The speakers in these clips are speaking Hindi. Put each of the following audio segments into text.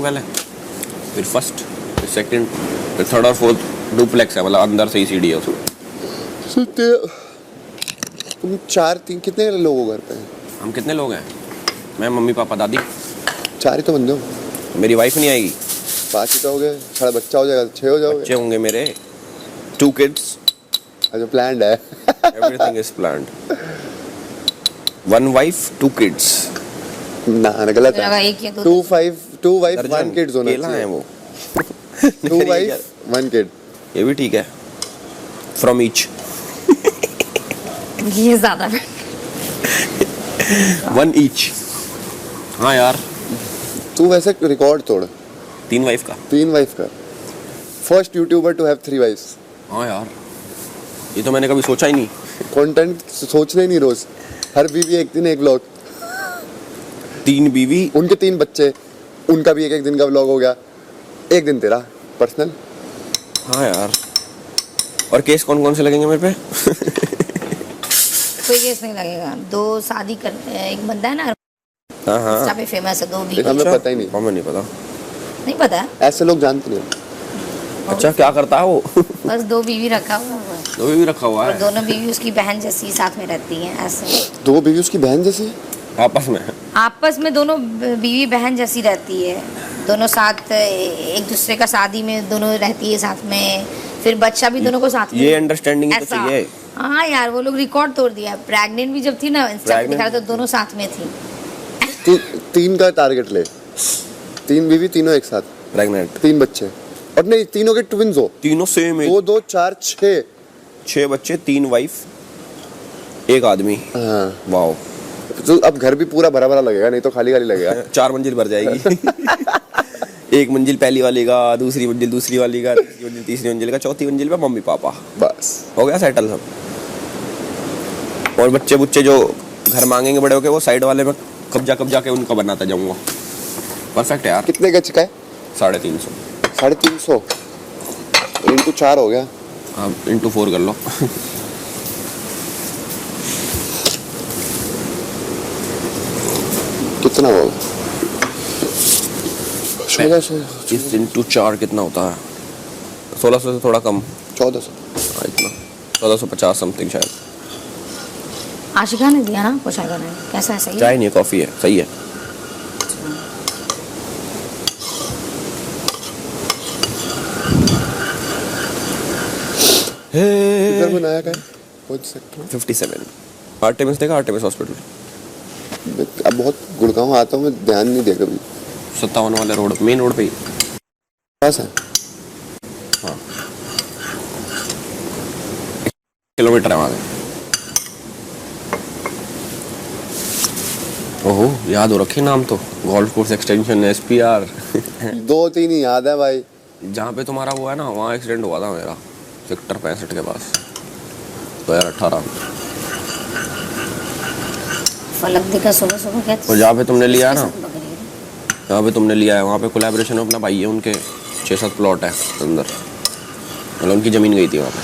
वाला है, फिर फर्स्ट, फिर सेकंड, फिर थर्ड और फोर्थ डुप्लेक्स है, मतलब अंदर से ही सीढ़ी है उसमें। तुम कितने लोग हो घर पे? हम कितने लोग हैं? मैं, मम्मी, पापा, दादी। 4 ही तो बंदे हो। मेरी वाइफ नहीं आएगी। 5 ही तो हो गए, सारा बच्चा हो जाएगा, 6 हो जाओगे। बच्चे होंगे मेरे, 2 kids। अच्छा, प्लान्ड है। Everything is planned। 1 wife, 2 kids। ना गलत है। 2 wife 1 kids होना केला है वो। 2 wife 1 kid। ये भी ठीक है। From each। ये ज्यादा 1 each। हाँ यार, तू वैसे रिकॉर्ड तोड़ 3 वाइफ का। 3 वाइफ का। First YouTuber to have 3 wives। हाँ यार, ये तो मैंने कभी सोचा ही नहीं। कंटेंट सोचना ही नहीं रोज। हर बीवी एक दिन एक व्लॉग। 3 बीवी, उनके 3 बच्चे, उनका भी एक दिन का व्लॉग हो गया। एक दिन तेरा पर्सनल। हाँ यार। और केस कौन कौन से लगेंगे मेरे पे? कोई केस नहीं लगेगा। 2 शादी करते हैं, एक बंदा है ना हाँ इंस्टा पे फेमस है, 2 बीवी। हमें पता ही नहीं। हमें नहीं पता। नहीं पता? ऐसे लोग जानते नहीं। अच्छा, क्या करता है वो? बस 2 बीवी रखा हुआ है। 2 बीवी रखा हुआ और है। दोनों बीवी उसकी बहन जैसी साथ में रहती हैं, ऐसे 2 बीवी उसकी बहन जैसी? आपस में? आपस में दोनों बीवी बहन जैसी रहती है। दोनों साथ एक दूसरे का शादी में दोनों रहती है साथ में, फिर बच्चा भी दोनों को साथ में। ये अंडरस्टैंडिंग तो ऐसा। चाहिए। हाँ यार, वो लोग रिकॉर्ड तोड़ दिया। प्रेग्नेंट भी जब थी ना, इंस्टा पे दिखा रहा था, दोनों साथ में थी। तू 3 का टारगेट ले। 3 बीवी, तीनों एक साथ प्रेग्नेंट, 3 बच्चे। और नहीं, तीनों के ट्विंस हो। तीनों सेम एज। 2 2 4 6 6 बच्चे, 3 वाइफ, 1 आदमी। हाँ। वाओ। तो अब घर भी पूरा भरा भरा लगेगा, नहीं तो खाली खाली लगेगा। 4 मंजिल भर जाएगी। 1 मंजिल पहली वाली का, दूसरी मंजिल दूसरी वाली का, तीसरी मंजिल तीसरी मंजिल का, चौथी मंजिल पे मम्मी पापा। बस हो गया सेटल सब। और बच्चे बुच्चे जो घर मांगेंगे बड़े होके, वो साइड वाले में कब्जा के उनका बनाता जाऊंगा। परफेक्ट है यार। कितने गज का है? 350। 350 इंटू 4 हो गया। हाँ, इंटू 4 कर लो। कितना होगा? 1600। इस इंटू 4 कितना होता है? 1600 से थोड़ा कम। 1400। हाँ, इतना 1450 समथिंग शायद। आशिका ने दिया ना, कुछ आशिका ने। कैसा है? सही है? चाय नहीं है, कॉफी है। सही है। किधर बनाया का है? कौन सेक्टर? 57 आर्टेमिस देखा? Artemis hospital. अब बहुत गुड़गांव आता हूँ मैं, ध्यान नहीं दिया कभी। 57 वाले रोड, मेन रोड पे ही। पास है। हाँ, 1 किलोमीटर है वहाँ से। ओहो, याद हो रखे नाम तो। Golf course extension, SPR। 2-3 ही याद है भाई। जहाँ पे तुम्हारा वो है ना, वहाँ एक्सीडेंट हुआ था मेरा, सेक्टर 65 के पास, 2018। फलक दिखा सुबह सुबह क्या? और जहाँ पे तुमने लिया है ना, जहाँ पे तुमने लिया है, वहाँ पे कोलैबोरेशन में अपना भाई है, उनके 6-7 प्लॉट है अंदर, मतलब उनकी ज़मीन गई थी वहाँ पे।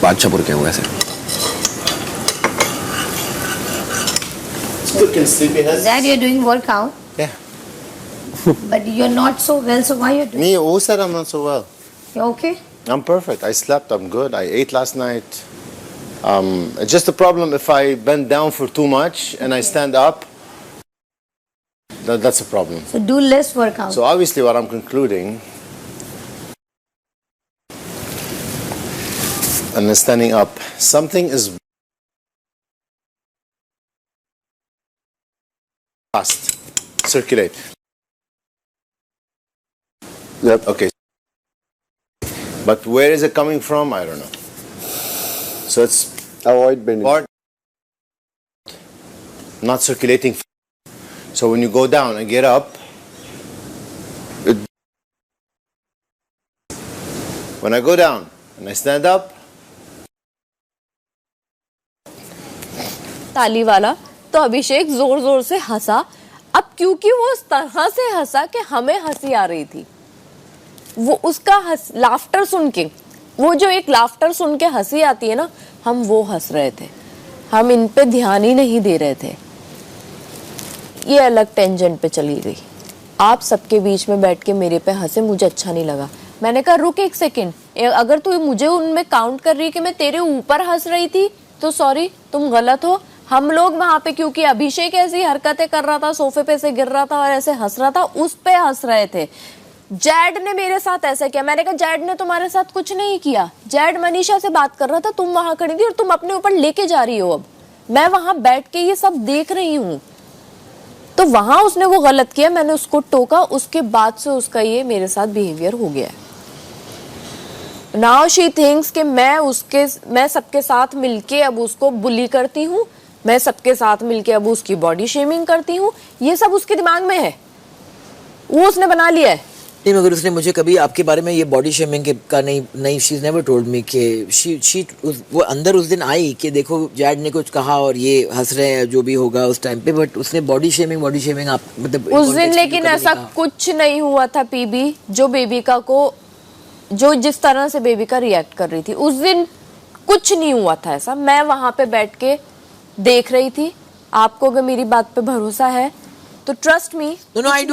बादशाहपुर के हुए ऐसे। Dad, you're doing workout. Yeah. But you're not so well, so why you're doing? Me, who said I'm not so well? You're okay? I'm perfect. I slept, I'm good. I ate last night. It's just a problem if I bend down for too much and I stand up. That's a problem. So do less workout. So obviously what I'm concluding, and then standing up, something is fast. Circulate. Yep. Okay. But where is it coming from? I don't know. So it's Avoid bending. part not circulating. So when you go down and get up, when I go down and I stand up, ताली वाला, तो अभिषेक जोर जोर से हंसा। अब क्योंकि वो उस तरह से हंसा कि हमें हंसी आ रही थी, वो उसका लाफ्टर सुन के, वो जो एक लाफ्टर सुन के हंसी आती है ना, हम वो हंस रहे थे। हम इन पे ध्यान ही नहीं दे रहे थे। ये अलग टेंजेंट पे चली गई। आप सबके बीच में बैठ के मेरे पे हंसे, मुझे अच्छा नहीं लगा। मैंने कहा रुक एक सेकेंड, अगर तू मुझे उनमें काउंट कर रही कि मैं तेरे ऊपर हंस रही थी तो सॉरी, तुम गलत हो। हम लोग वहां पे, क्योंकि अभिषेक ऐसी हरकतें कर रहा था, सोफे पे से गिर रहा था और ऐसे हंस रहा था, उस पे हंस रहे थे। जैड ने मेरे साथ ऐसा किया। मैंने कहा जैड ने तुम्हारे साथ कुछ नहीं किया, जैड मनीषा से बात कर रहा था, तुम वहां खड़ी थी और तुम अपने ऊपर लेके जा रही हो। अब मैं वहां बैठ के ये सब देख रही हूँ, तो वहां उसने वो गलत किया, मैंने उसको टोका, उसके बाद से उसका ये मेरे साथ बिहेवियर हो गया है। नाउ शी थिंक्स कि मैं सबके साथ मिलके अब उसको बुली करती हूँ, मैं सबके साथ मिलके अब उसकी बॉडी शेमिंग करती हूँ। ये सब उसके दिमाग में है, वो उसने बना लिया है। नहीं, मगर उसने मुझे कभी आपके बारे में ये बॉडी शेमिंग का नहीं शी नेवर टोल्ड मी कि वो अंदर उस दिन आई कि देखो जैड ने कुछ कहा और ये हंस रहे हैं जो भी होगा उस टाइम पे, बट उसने बॉडी शेमिंग आप मतलब उस दिन लेकिन ऐसा कुछ नहीं हुआ था पीबी, जो बेबिका को, जो जिस तरह से बेबिका रिएक्ट कर रही थी उस दिन कुछ नहीं हुआ था ऐसा। मैं वहां पे बैठ के देख रही थी। आपको अगर मेरी बात पे भरोसा है तो trust me. No, I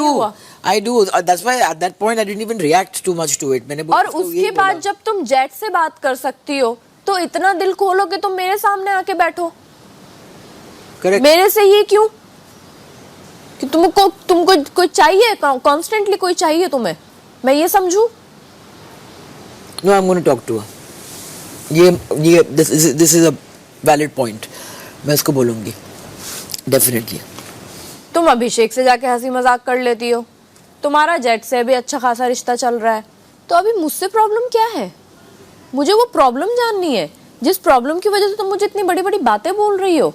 do. That's why at that point I didn't even react too much to it. मैंने और उसके बाद जब तुम जेट से बात कर सकती हो तो इतना दिल खोलो कि तुम मेरे सामने आके बैठो। Correct. मेरे से ये क्यों कि तुमको कोई चाहिए, कॉन्स्टेंटली कोई चाहिए तुम्हें, मैं ये समझू? No, I'm going to talk to her. This is a valid point. मैं इसको बोलूंगी डेफिनेटली। तुम अभिषेक से जाके हंसी मजाक कर लेती हो, तुम्हारा जेट से भी अच्छा खासा रिश्ता चल रहा है, तो अभी मुझसे प्रॉब्लम क्या है? मुझे वो प्रॉब्लम जाननी है जिस प्रॉब्लम की वजह से तुम मुझे इतनी बड़ी बड़ी बातें बोल रही हो।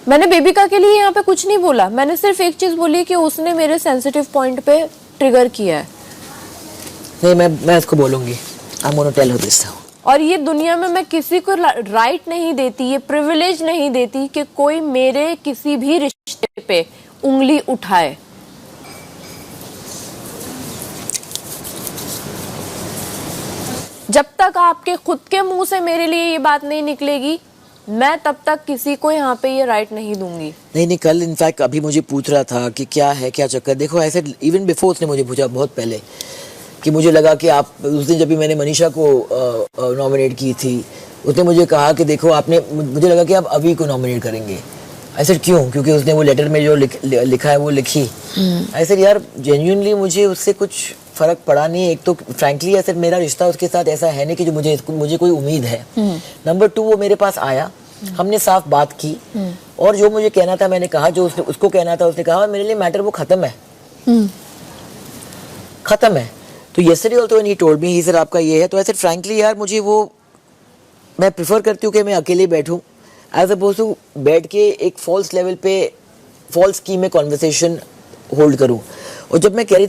मैंने बेबिका के लिए यहाँ पे कुछ नहीं बोला, मैंने सिर्फ एक चीज बोली कि उसने मेरे सेंसिटिव पॉइंट पे ट्रिगर किया है। नहीं, मैं इसको बोलूंगी। I'm going to tell her this now. और ये दुनिया में मैं किसी को राइट नहीं देती, ये प्रिविलेज नहीं देती कि कोई मेरे किसी भी रिश्ते पे उंगली उठाए। जब तक आपके खुद के मुंह से मेरे लिए ये बात नहीं निकलेगी, मैं तब तक किसी को यहाँ पे ये राइट नहीं दूंगी। नहीं, कल इनफैक्ट अभी मुझे पूछ रहा था कि क्या है, क्या चक्कर। देखो ऐसे इवन बिफोर उसने मुझे पूछा बहुत पहले कि मुझे लगा कि आप उस दिन जब भी मैंने मनीषा को नॉमिनेट की थी, उसने मुझे कहा कि देखो आपने, मुझे लगा कि आप अभी को नॉमिनेट करेंगे। ऐसे क्यों? क्योंकि उसने वो लेटर में जो लिखा है वो लिखी। ऐसे यार जेन्युइनली मुझे उससे कुछ फर्क पड़ा नहीं। एक तो फ्रैंकली ऐसे मेरा रिश्ता उसके साथ ऐसा है नहीं कि जो मुझे कोई उम्मीद है। नंबर 2, वो मेरे पास आया, हमने साफ बात की और जो मुझे कहना था मैंने कहा, जो उसको कहना था उसने कहा। मेरे लिए मैटर वो खत्म है। तो yesterday also when he told me, he said आपका ये है, तो ऐसे फ्रैंकली यार मुझे वो, मैं प्रिफर करती हूँ कि मैं अकेले बैठूं एज अपोज टू बैठ के एक फॉल्स लेवल पे फॉल्स की में कॉन्वर्सेशन होल्ड करूं। और जब मैं कह रही